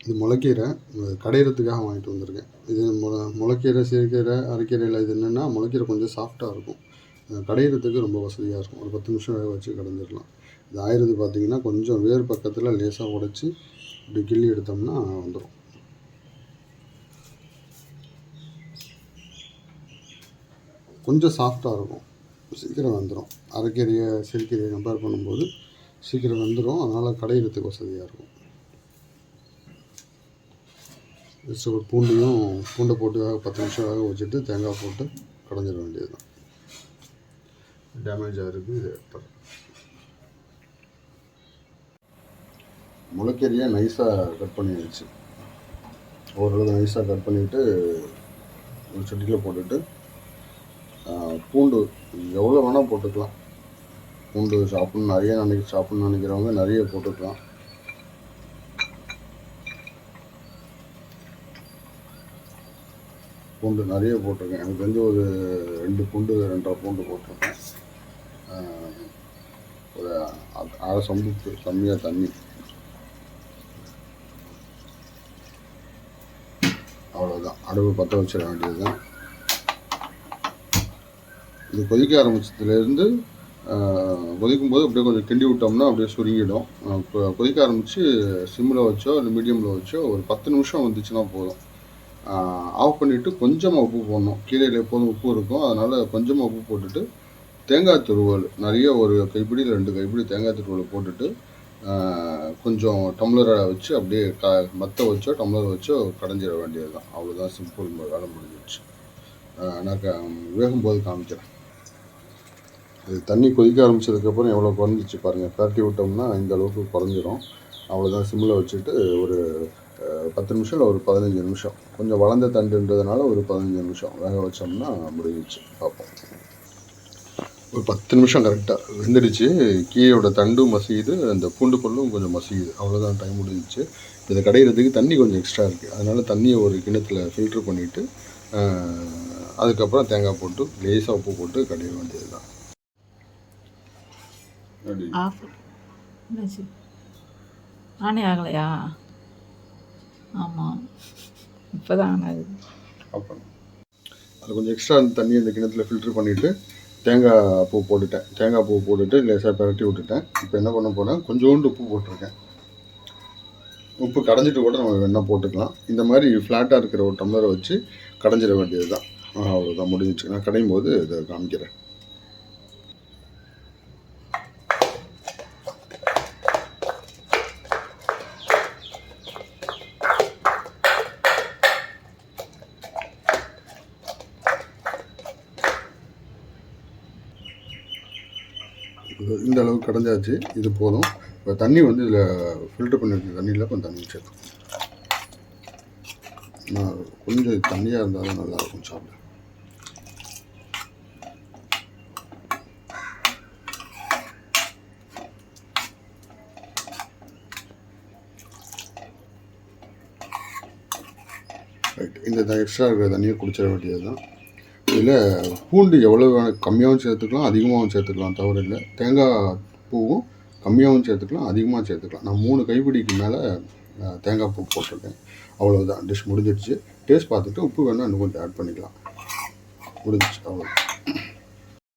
இது முளைக்கீரை கடையிறதுக்காக வாங்கிட்டு வந்திருக்கேன். இது முளைக்கீரை, சிறுகீரை, அரைக்கீரையில் இது என்னென்னா முளைக்கீரை கொஞ்சம் சாஃப்டாக இருக்கும். கடையிறதுக்கு ரொம்ப வசதியாக இருக்கும். ஒரு 10 நிமிஷம் வேக வச்சு கடைஞ்சிடலாம். இது ஆயிரது பார்த்திங்கன்னா கொஞ்சம் வேர் பக்கத்தில் லேசாக உடைச்சி இப்படி கிள்ளி எடுத்தோம்னா வந்துடும். கொஞ்சம் சாஃப்டாக இருக்கும், சீக்கிரம் வந்துடும். அரைக்கீரையை சிறுகீரையை கம்பேர் பண்ணும்போது சீக்கிரம் வந்துடும். அதனால் கடையிறதுக்கு வசதியாக இருக்கும். ஜஸ்ட் ஒரு பூண்டை போட்டு 10 நிமிஷம் வேக வச்சுட்டு தேங்காய் போட்டு கடைஞ்சிட வேண்டியது தான். டேமேஜ் ஆகிருக்கு, இது எடுத்துறேன். முளைக்கீரையை நைஸாக கட் பண்ணிடுச்சு. ஓரளவு நைஸாக கட் பண்ணிவிட்டு ஒரு சட்டியில் போட்டுட்டு பூண்டு எவ்வளோ வேணால் போட்டுக்கலாம். பூண்டு சாப்பிட்ணுன்னு நினைக்கிறவங்க நிறைய போட்டுக்கலாம். பூண்டு நிறைய போட்டிருக்கேன். எனக்கு வந்து ஒரு 2 பூண்டு 2.5 பூண்டு போட்டிருக்கேன். ஒரு அரை சொம்புக்கு கம்மியாக தண்ணி, அவ்வளோதான். அடுப்பு பற்ற வச்சிட வேண்டியது தான். இது கொதிக்க ஆரம்பிச்சதுலேருந்து கொதிக்கும் போது அப்படியே கொஞ்சம் கிண்டி விட்டோம்னா அப்படியே சுருங்கிடும். கொதிக்க ஆரம்பித்து சிம்மில் வச்சோ இல்லை மீடியமில் வச்சோ ஒரு 10 நிமிஷம் வந்துச்சுன்னா போதும். ஆஃப் பண்ணிவிட்டு கொஞ்சமாக உப்பு போடணும். கீரையில் எப்போதும் உப்பு இருக்கும், அதனால் கொஞ்சமாக உப்பு போட்டுட்டு தேங்காய் துருவல் நிறைய ஒரு கைப்பிடி 2 கைப்பிடி தேங்காய் துருவல் போட்டுட்டு கொஞ்சம் டம்ளரை வச்சு அப்படியே மற்ற வச்சோ டம்ளர் வச்சோ கடைஞ்சிட வேண்டியது தான். அவ்வளோதான், சிம்பிள், வேலை முடிஞ்சிடுச்சு. நான் வேகும்போது காமிக்கிறேன். அது தண்ணி கொதிக்க ஆரம்பித்ததுக்கப்புறம் எவ்வளோ குறைஞ்சிச்சு பாருங்கள். பரட்டி விட்டோம்னா இந்த அளவுக்கு குறைஞ்சிரும். அவ்வளோதான். சிம்மில் வச்சுட்டு ஒரு 10 நிமிஷம் இல்லை ஒரு 15 நிமிஷம், கொஞ்சம் வளர்ந்த தண்டுன்றதுனால ஒரு 15 நிமிஷம் வேக வச்சோம்னா முடிஞ்சிச்சு. பார்ப்போம். ஒரு 10 நிமிஷம் கரெக்டாக வெந்துடுச்சு. கீரையோட தண்டும் மசியுது, அந்த பூண்டு பொருளும் கொஞ்சம் மசியுது. அவ்வளோதான், டைம் முடிஞ்சிச்சு. இதை கடையிறதுக்கு தண்ணி கொஞ்சம் எக்ஸ்ட்ரா இருக்குது. அதனால் தண்ணியை ஒரு கிணத்துல ஃபில்ட்ரு பண்ணிவிட்டு அதுக்கப்புறம் தேங்காய் போட்டு லேசாக உப்பு போட்டு கடைய வேண்டியது தான். ஆனே ஆகலையா? ஆமாம், இப்போ தான் ஆனது. அப்புறம் அது கொஞ்சம் எக்ஸ்ட்ரா அந்த தண்ணி அந்த கிணத்துல ஃபில்ட்ரு பண்ணிவிட்டு தேங்காய் பூ போட்டுட்டு லேசாக பரட்டி விட்டுட்டேன். இப்போ என்ன பண்ண போகிறேன், கொஞ்சோண்டு உப்பு போட்டிருக்கேன். உப்பு கடைஞ்சிட்டு கூட நம்ம வேணால் போட்டுக்கலாம். இந்த மாதிரி ஃப்ளாட்டாக இருக்கிற ஒரு டம்ளரை வச்சு கடைஞ்சிட வேண்டியது தான். அவ்வளோதான், முடிஞ்சிச்சு. நான் கடையும் போது இதை காமிக்கிறேன். இந்த அளவுக்கு கடைஞ்சாச்சு, இது போதும். இப்போ தண்ணி வந்து இதில் ஃபில்ட்ரு பண்ணியிருக்க தண்ணியில் கொஞ்சம் தண்ணி சேர்க்கும். நான் கொஞ்சம் தண்ணியாக இருந்தாலும் நல்லாயிருக்கும் சாப்பிட. ரைட், இந்த எக்ஸ்ட்ரா இருக்கிற தண்ணியை குடிச்சிட வேண்டியது தான். இதில் பூண்டு எவ்வளோ கம்மியாகவும் சேர்த்துக்கலாம், அதிகமாகவும் சேர்த்துக்கலாம், தவறு இல்லை. தேங்காய் பூவும் கம்மியாகவும் சேர்த்துக்கலாம், அதிகமாக சேர்த்துக்கலாம். நான் 3 கைப்பிடிக்கு மேலே தேங்காய் பூ போட்டிருக்கேன். அவ்வளோதான், டிஷ் முடிஞ்சிடுச்சு. டேஸ்ட் பார்த்துட்டு உப்பு வேணால் இன்னும் கொஞ்சம் ஆட் பண்ணிக்கலாம். முடிஞ்சிச்சு, அவ்வளோ.